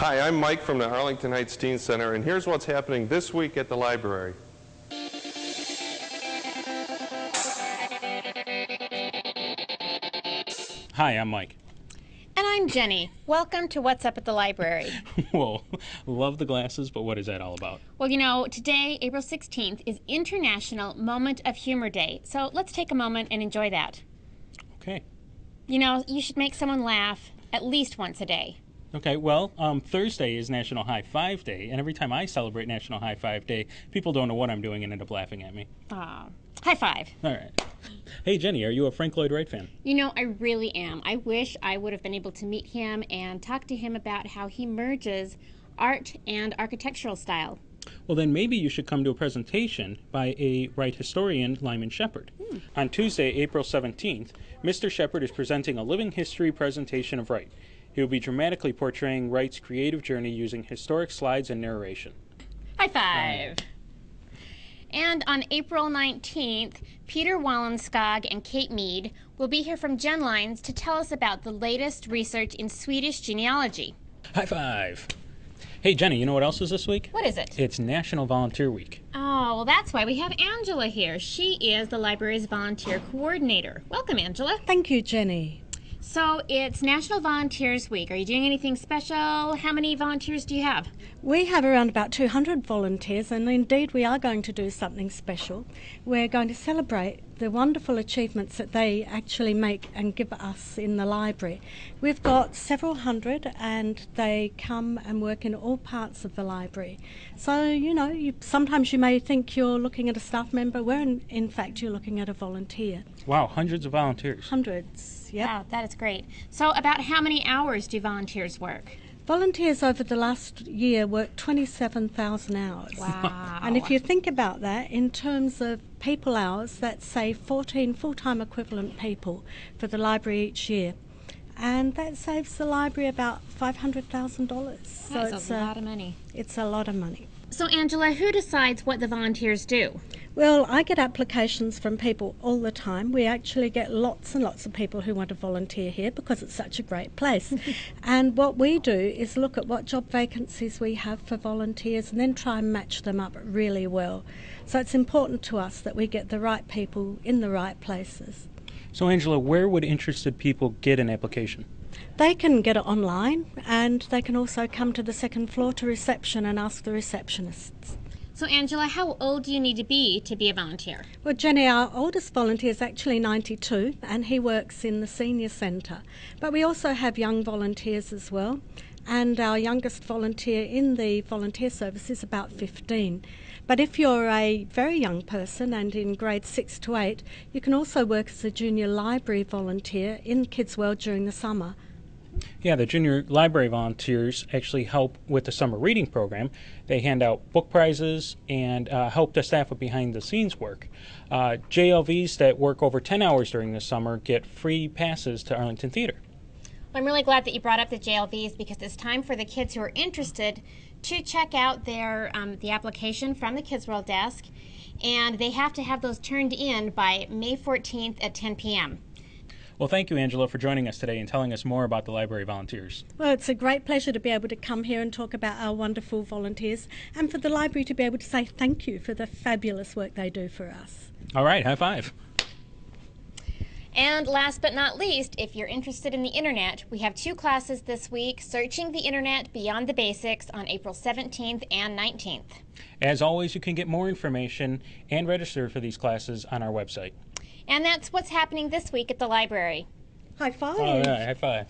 Hi, I'm Mike from the Arlington Heights Teen Center, and here's what's happening this week at the library. Hi, I'm Mike. And I'm Jenny. Welcome to What's Up at the Library. Whoa, love the glasses, but what is that all about? Well, you know, today, April 16th, is International Moment of Humor Day, so let's take a moment and enjoy that. Okay. You know, you should make someone laugh at least once a day. Okay, well, Thursday is National High Five Day, and every time I celebrate National High Five Day, people don't know what I'm doing and end up laughing at me. Aw, high five. All right. Hey, Jenny, are you a Frank Lloyd Wright fan? You know, I really am. I wish I would have been able to meet him and talk to him about how he merges art and architectural style. Well, then maybe you should come to a presentation by a Wright historian, Lyman Shepard. On Tuesday, April 17th, Mr. Shepard is presenting a living history presentation of Wright. He will be dramatically portraying Wright's creative journey using historic slides and narration. High five. And on April 19th, Peter Wallenskog and Kate Mead will be here from Genlines to tell us about the latest research in Swedish genealogy. High five. Hey, Jenny, you know what else is this week? What is it? It's National Volunteer Week. Oh, well, that's why we have Angela here. She is the library's volunteer coordinator. Welcome, Angela. Thank you, Jenny. So it's National Volunteers Week. Are you doing anything special? How many volunteers do you have? We have around about 200 volunteers, and indeed we are going to do something special. We're going to celebrate the wonderful achievements that they actually make and give us in the library. We've got several hundred, and they come and work in all parts of the library. So, you know, sometimes you may think you're looking at a staff member, where in fact you're looking at a volunteer. Wow, hundreds of volunteers. Hundreds, yeah. Wow, that is great. So about how many hours do volunteers work? Volunteers over the last year worked 27,000 hours. Wow. And if you think about that in terms of people hours, that's say 14 full-time equivalent people for the library each year. And that saves the library about $500,000. So That's a lot of money. It's a lot of money. So Angela, who decides what the volunteers do? Well, I get applications from people all the time. We actually get lots and lots of people who want to volunteer here because it's such a great place. And what we do is look at what job vacancies we have for volunteers and then try and match them up really well. So it's important to us that we get the right people in the right places. So, Angela, where would interested people get an application? They can get it online, and they can also come to the second floor to reception and ask the receptionists. So Angela, how old do you need to be a volunteer? Well, Jenny, our oldest volunteer is actually 92, and he works in the senior centre. But we also have young volunteers as well, and our youngest volunteer in the volunteer service is about 15. But if you're a very young person and in grades 6 to 8, you can also work as a junior library volunteer in Kids World during the summer. Yeah, the junior library volunteers actually help with the summer reading program. They hand out book prizes and help the staff with behind-the-scenes work. JLVs that work over 10 hours during the summer get free passes to Arlington Theater. I'm really glad that you brought up the JLVs because it's time for the kids who are interested to check out their the application from the Kids World desk, and they have to have those turned in by May 14th at 10 p.m. Well, thank you, Angela, for joining us today and telling us more about the library volunteers. Well, it's a great pleasure to be able to come here and talk about our wonderful volunteers and for the library to be able to say thank you for the fabulous work they do for us. All right, high five. And last but not least, if you're interested in the internet, we have 2 classes this week, Searching the Internet Beyond the Basics on April 17th and 19th. As always, you can get more information and register for these classes on our website. And that's what's happening this week at the library. High five. All right, high five.